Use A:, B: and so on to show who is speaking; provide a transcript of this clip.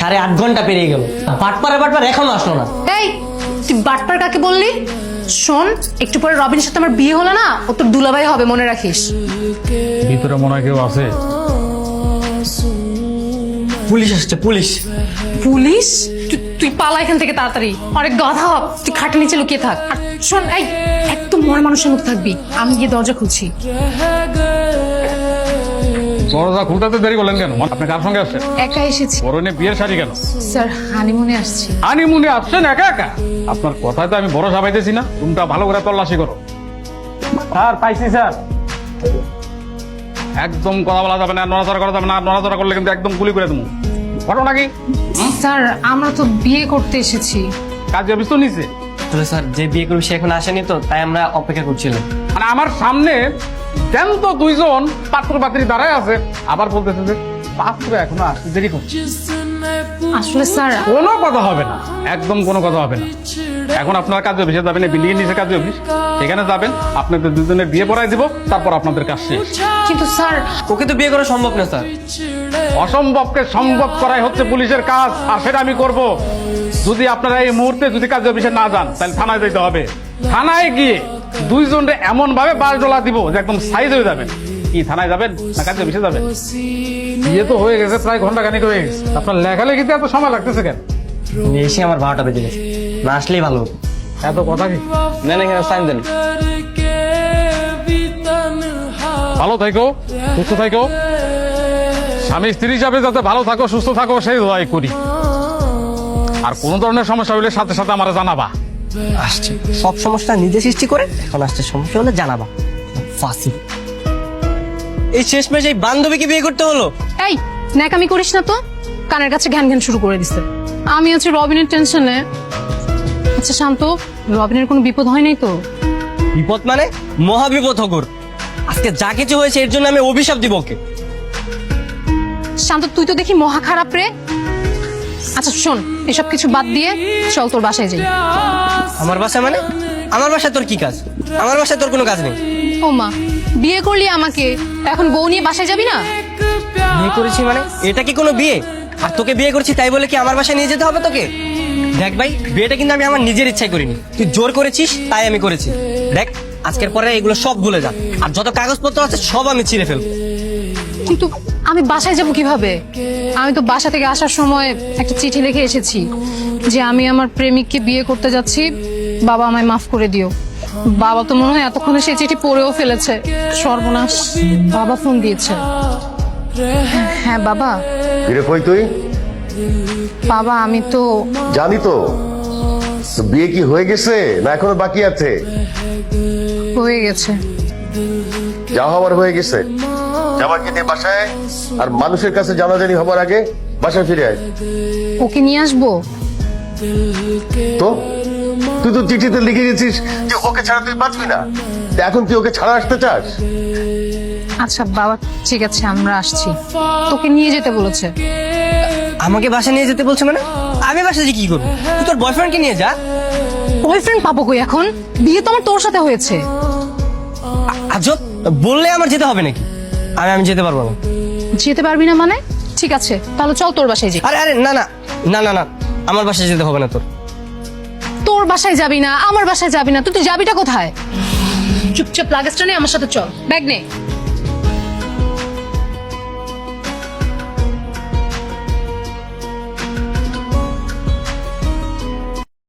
A: 8.5 ঘন্টা পেরিয়ে গেল, বাটপার এখনো আসলো না।
B: এই তুই বাটপার কাকে বললি? শোন, একটু পরে রবিনের সাথে আমার বিয়ে হলো না, ও তোর দুলাভাই হবে, মনে রাখিস।
C: ভিতরে মনে হয় কেউ আছে।
A: পুলিশ আসছে, পুলিশ।
B: পুলিশ? তুই পালা এখান থেকে তাড়াতাড়ি, অনেক গাধা হব, তুই খাটের নিচে লুকিয়ে থাক। আর শোন, এই একদম মরা মানুষের মতো থাকবি, আমি গিয়ে দরজা খুলছি।
C: দরজা খুলতে দেরি করলেন কেন? আপনি কার সঙ্গে আসছেন?
B: একা এসেছি
C: পরনে বিয়ের শাড়ি কেন?
B: স্যার, হানিমুনে আসছি।
C: হানিমুনে আসছেন একা একা? আপনার কথায় তো আমি ভরসা পাইতেছি না। রুমটা ভালো করে তল্লাশি করো।
A: স্যার, পাইছি স্যার।
C: একদম কথা বলা যাবে না, নড়াচড়া করা যাবে না। নড়াচড়া করলে কিন্তু একদম গুলি করে দেবো। ঘটনা কি?
B: স্যার, আমরা তো বিয়ে করতে এসেছি।
C: কাজে অফিস তো নিচে।
A: আসলে স্যার, যে বিয়ে করবে সে এখন আসেনি তো, তাই আমরা অপেক্ষা করছিলাম।
C: মানে আমার সামনে জ্যান্ত দুইজন পাত্র পাত্রী দাঁড়ায় আছে, আবার বলতেছে যে পাত্র এখনো আসতে দেরি করছে।
B: আসলে স্যার,
C: কোনো কথা হবে না, একদম কোনো কথা হবে না। এখন আপনার কাজে অফিসে যাবেন, বিল্ডিং এর নিচে কাজে অফিস, সেখানে যাবেন। আপনাদের দুজনের বিয়ে পড়াই দিব, তারপর আপনাদের কাজ শেষ।
B: কিন্তু স্যার,
A: ওকে তো বিয়ে করা সম্ভব না স্যার।
C: অসম্ভবকে সম্ভব করাই হচ্ছে পুলিশের কাজ, আর সেটা আমি করব। যদি আপনারা এই মুহূর্তে যদি কাজে অফিসে না যান, তাহলে থানায় যেতে হবে। থানায় গিয়ে দুইজনরে এমন ভাবে বাস ডলা দিব যে একদম সাইজ হয়ে যাবেন। কি থানায় যাবেন না কাজে অফিসে যাবেন? বিয়ে তো হয়ে গেছে, প্রায় ঘন্টা খানিক হয়ে গেছে। আপনার লেখালেখিতে এত সময় লাগতেছে কেন?
A: এসে আমার 12টা বেজে গেছে, না আসলেই ভালো হতো।
C: এত কথা কি?
A: না না, এখানে সাইন দেন।
C: ভালো থাকো, সুস্থ থাকো। স্বামী স্ত্রী হিসাবে যাতে ভালো থাকো, সুস্থ থাকো, সেই দোয়াই করি। আর কোন ধরনের সমস্যা হলে সাথে সাথে আমার জানাবা।
A: আসছে সব সমস্যা নিজে সৃষ্টি করে, এখন আসছে সমস্যা হলে জানাবা। ফাঁসি। এই শেষমেশ এই বান্ধবীকে বিয়ে করতে হলো।
B: এই ন্যাকামি করিস না তো, কানের কাছে ঘ্যান ঘ্যান শুরু করে দিছে। আমি হচ্ছে রবিনের টেনশনে। আচ্ছা শান্ত, রবিনের কোনো বিপদ হয় নাই তো?
A: বিপদ মানে মহা বিপদ হগর। আজকে যা কিছু হয়েছে এর জন্য আমি অভিশাপ দিব ওকে।
B: শান্ত, তুই তো দেখি মহা খারাপ রে। আচ্ছা শোন, এসব কিছু বাদ দিয়ে চল তোর বাসায় যাই।
A: আমার বাসায় মানে? আমার বাসায় তোর কি কাজ? আমার বাসায় তোর কোনো কাজ নেই।
B: ও মা, বিয়ে করলি আমাকে, এখন বউ নিয়ে বাসায় যাবি না?
A: বিয়ে করেছি মানে এটা কি কোনো বিয়ে? আর তোকে বিয়ে করছি তাই বলে কি আমার বাসায় নিয়ে যেতে হবে তোকে? দেখ ভাই, বিয়েটা কিন্তু আমি আমার নিজের ইচ্ছায় করিনি, তুই জোর করেছিস তাই আমি করেছি। দেখ, আজকের পরে এগুলো সব ভুলে যা, আর যত কাগজপত্র আছে সব আমি ছিঁড়ে ফেলবো।
B: কিন্তু আমি বাসায় যাব কিভাবে? আমি তো বাসা থেকে আসার সময় একটা চিঠি লিখে এসেছি যে আমি আমার প্রেমিককে বিয়ে করতে যাচ্ছি, বাবা আমায় মাফ করে দিও। বাবা তো মনে হয় এতক্ষণে সেই চিঠি পড়েও ফেলেছে। সর্বনাশ, বাবা ফোন দিয়েছে। হ্যাঁ বাবা।
D: ফিরে কই তুই?
B: বাবা আমি তো
D: জানি তো। তো বিয়ে কি হয়ে গেছে না এখনো বাকি আছে?
B: হয়ে গেছে।
D: যা হওয়ার হয়ে গেছে। জামাইকে নিয়ে বাসায়, আর মানুষের কাছে জানাজানি হবার আগে বাসায় ফিরে আয়।
B: ওকে নিয়ে আসবো?
D: তো তুই তো চিঠিতে লিখে গেছিস যে ওকে ছাড়া তুই বাঁচবি না, তা এখন তুই ওকে ছাড়া আসতে চাস?
B: আচ্ছা বাবা, ঠিক আছে আমরা আসছি। তোকে নিয়ে যেতে বলেছে।
A: আমাকে বাসায় নিয়ে যেতে বলছে মানে? আমি বাসায় যে কি করবো? তুই তোর বয়ফ্রেন্ডকে নিয়ে যা।
B: বয়ফ্রেন্ড পাবো কই এখন? বিয়ে তো আমার তোর সাথে হয়েছে।
A: আজব, বললে আমার যেতে হবে নাকি? আমি যেতে পারবো না।
B: যেতে পারবি না মানে? ঠিক আছে তাহলে চল তোর বাসায় যাই।
A: আরে আরে না না না না না, আমার বাসায় যেতে হবে না তোর।
B: তোর বাসায় যাবি না, আমার বাসায় যাবি না, তুই যাবিটা কোথায়? চুপচাপ লাগেজটা নিয়ে আমার সাথে চল, ব্যাগ নে।